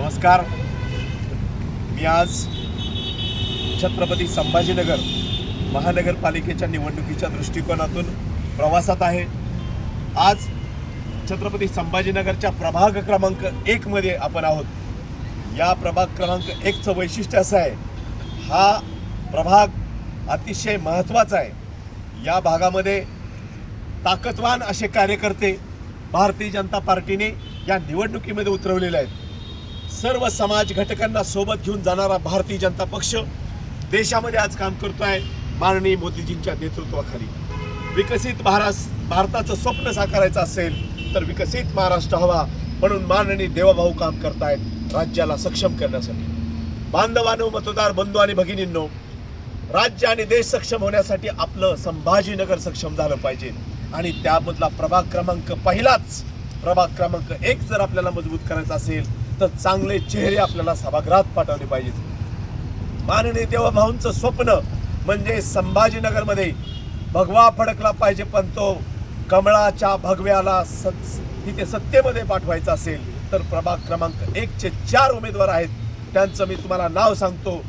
नमस्कार. मी आज छत्रपती संभाजीनगर महानगरपालिकेच्या निवडणुकीच्या दृष्टिकोनातून प्रवासात आहे. आज छत्रपती संभाजीनगरच्या प्रभाग क्रमांक 1 मध्ये आपण आहोत. या प्रभाग क्रमांक 1चं वैशिष्ट्य असं आहे, हा प्रभाग अतिशय महत्त्वाचा आहे. या भागामध्ये ताकदवान असे कार्यकर्ते भारतीय जनता पार्टीने या निवडणुकीमध्ये उतरवलेले आहेत. सर्व समाज घटकांना सोबत घेऊन जाणारा भारतीय जनता पक्ष देशामध्ये आज काम करतो आहे. माननीय मोदीजींच्या नेतृत्वाखाली विकसित भारताचं स्वप्न साकारायचं असेल तर विकसित महाराष्ट्र हवा, म्हणून माननीय देवाभाऊ काम करतायत राज्याला सक्षम करण्यासाठी. बांधवांनो, मतदार बंधू आणि भगिनींनो, राज्य आणि देश सक्षम होण्यासाठी आपलं संभाजीनगर सक्षम झालं पाहिजे आणि त्यामधला प्रभाग क्रमांक पहिलाच प्रभाग क्रमांक 1 जर आपल्याला मजबूत करायचा असेल तर चांगले चेहरे आपल्याला सभागृहात पाठवले पाहिजेत. माननीय देवाभाऊंचं स्वप्न म्हणजे संभाजीनगरमध्ये भगवा फडकला पाहिजे, पण तो कमळाच्या भगव्याला तिथे सत्तेमध्ये पाठवायचा असेल तर प्रभाग क्रमांक 1चे 4 उमेदवार आहेत. त्यांचं मी तुम्हाला नाव सांगतो.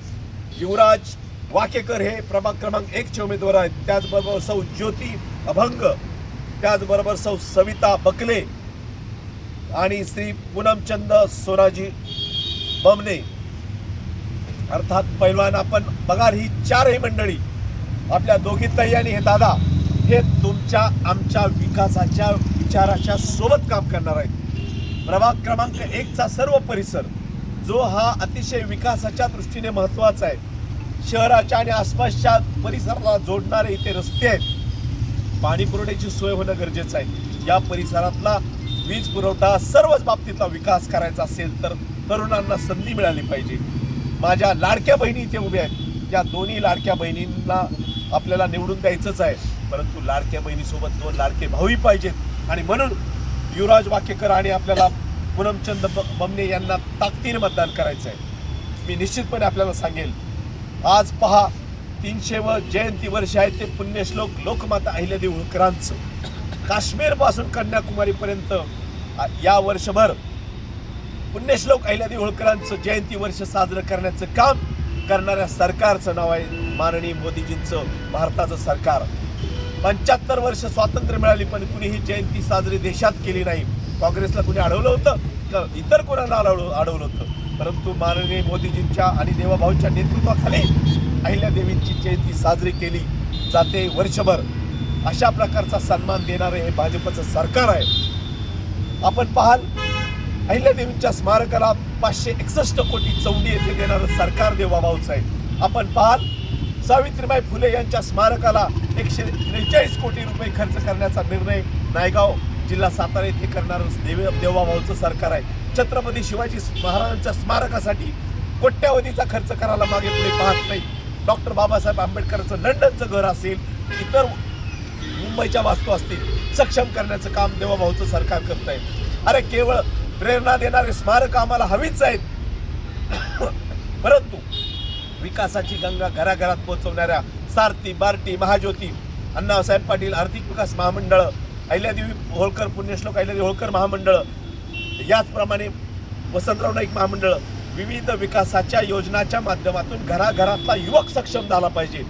युवराज वाकेकर हे प्रभाग क्रमांक 1चे उमेदवार आहेत. त्याचबरोबर सौ ज्योती अभंग, त्याचबरोबर सौ सविता बकले आणि श्री पूनमचंद सोनाजी बमने, अर्थात पैलवान. आपण बघाल ही 4ही मंडळी, आपल्या दोघी ताई आणि हे दादा, हे तुमच्या आमच्या विकासाच्या विचाराच्या सोबत काम करणार आहेत. प्रभाग क्रमांक 1चा सर्व परिसर जो हा अतिशय विकासाच्या दृष्टीने महत्त्वाचा आहे. शहराच्या आणि आसपासच्या परिसराला जोडणारे इथे रस्ते आहेत, पाणी पुरवठ्याची सोय होणं गरजेचं आहे. या परिसरातला वीज पुरवठा, सर्वच बाबतीतला विकास करायचा असेल तर तरुणांना संधी मिळाली पाहिजे. माझ्या लाडक्या बहिणी इथे उभ्या आहेत. या दोन्ही लाडक्या बहिणींना आपल्याला निवडून द्यायचंच आहे, परंतु लाडक्या बहिणीसोबत 2 लाडके भाऊही पाहिजेत आणि म्हणून युवराज वाकेकर आणि आपल्याला पूनमचंद बमने यांना ताकदीने मतदान करायचं आहे. मी निश्चितपणे आपल्याला सांगेल, आज पहा 300व जयंती वर्ष आहे ते पुण्यश्लोक लोकमाता अहिल्यादेवी होळकरांचं काश्मीरपासून कन्याकुमारीपर्यंत या वर्षभर पुण्यश्लोक अहिल्यादेवी होळकरांचं जयंती वर्ष साजरं करण्याचं काम करणाऱ्या सरकारचं नाव आहे माननीय मोदीजींचं भारताचं सरकार. 75 वर्ष स्वातंत्र्य मिळाली पण कुणी ही जयंती साजरी देशात केली नाही. काँग्रेसला कुणी अडवलं होतं का इतर कोणाला अडवलं होतं, परंतु माननीय मोदीजींच्या आणि देवाभाऊंच्या नेतृत्वाखाली अहिल्यादेवींची जयंती साजरी केली जाते वर्षभर. अशा प्रकारचा सन्मान देणारे हे भाजपचं सरकार आहे. आपण पाहाल, अहिल्यादेवींच्या स्मारकाला 561 कोटी चौंडी येथे देणारं सरकार देवाभाऊचं आहे. आपण पाहाल, सावित्रीबाई फुले यांच्या स्मारकाला 143 कोटी रुपये खर्च करण्याचा निर्णय नायगाव जिल्हा सातारा येथे करणारं देवाभाऊचं सरकार आहे. छत्रपती शिवाजी महाराजांच्या स्मारकासाठी कोट्यावधीचा खर्च करायला मागे पुढे पाहत नाही. डॉक्टर बाबासाहेब आंबेडकरांचं लंडनचं घर असेल, इतर मुंबईच्या वास्तू असतील, सक्षम करण्याचं काम देवाभाऊचं सरकार करत आहे. अरे, केवळ प्रेरणा देणारे स्मारक आम्हाला हवीच आहेत, परंतु विकासाची गंगा घराघरात पोहोचवणाऱ्या सारथी, बार्टी, महाज्योती, अण्णासाहेब पाटील आर्थिक विकास महामंडळ, अहिल्यादेवी होळकर पुण्यश्लोक अहिल्यादेवी होळकर महामंडळ, याचप्रमाणे वसंतराव नाईक महामंडळ, विविध विकासाच्या योजनाच्या माध्यमातून घराघरातला युवक सक्षम झाला पाहिजे,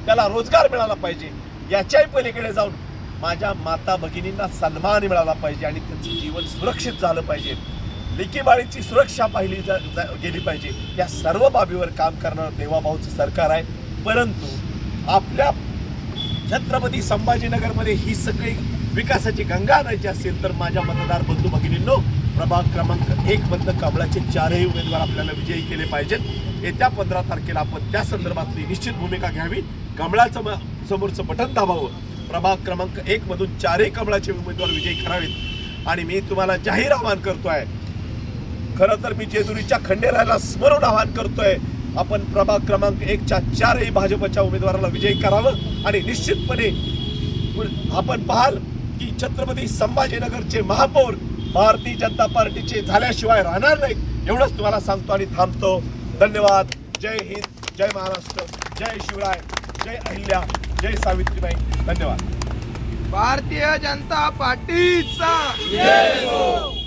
त्याला रोजगार मिळाला पाहिजे. याच्याही पलीकडे जाऊन माझ्या माता भगिनींना सन्मान मिळाला पाहिजे आणि त्यांचं जीवन सुरक्षित झालं पाहिजे. लेकीबाळीची सुरक्षा पाहिली गेली पाहिजे. या सर्व बाबीवर काम करणारं देवाभाऊचं सरकार आहे. परंतु आपल्या छत्रपती संभाजीनगरमध्ये ही सगळी विकासाची गंगा आणायची असेल तर माझ्या मतदार बंधू भगिनींनो, प्रभाग क्रमांक 1 मधनं कमळाचे 4ही उमेदवार आपल्याला विजयी केले पाहिजेत. येत्या 15 तारखेला आपण त्या संदर्भातली निश्चित भूमिका घ्यावी. कमळाचं समोरचं बटन दाबावं. प्रभाग क्रमांक 1 मधून 4ही कमळाचे उमेदवार विजयी करावेत. आणि मी तुम्हाला जाहीर आवाहन करतोय, खरं तर मी जेजुरीच्या खंडेरायाला स्मरून आवाहन करतोय, आपण प्रभाग क्रमांक 1च्या 4ही भाजपच्या उमेदवाराला विजयी करावं. आणि निश्चितपणे आपण पाहाल की छत्रपती संभाजीनगरचे महापौर भारतीय जनता पार्टीचे झाल्याशिवाय राहणार नाहीत. एवढंच तुम्हाला सांगतो आणि थांबतो. धन्यवाद. जय हिंद, जय महाराष्ट्र, जय शिवराय, जय अहिल्या, जय सावित्रीबाई. धन्यवाद. भारतीय जनता पार्टीचा जय हो.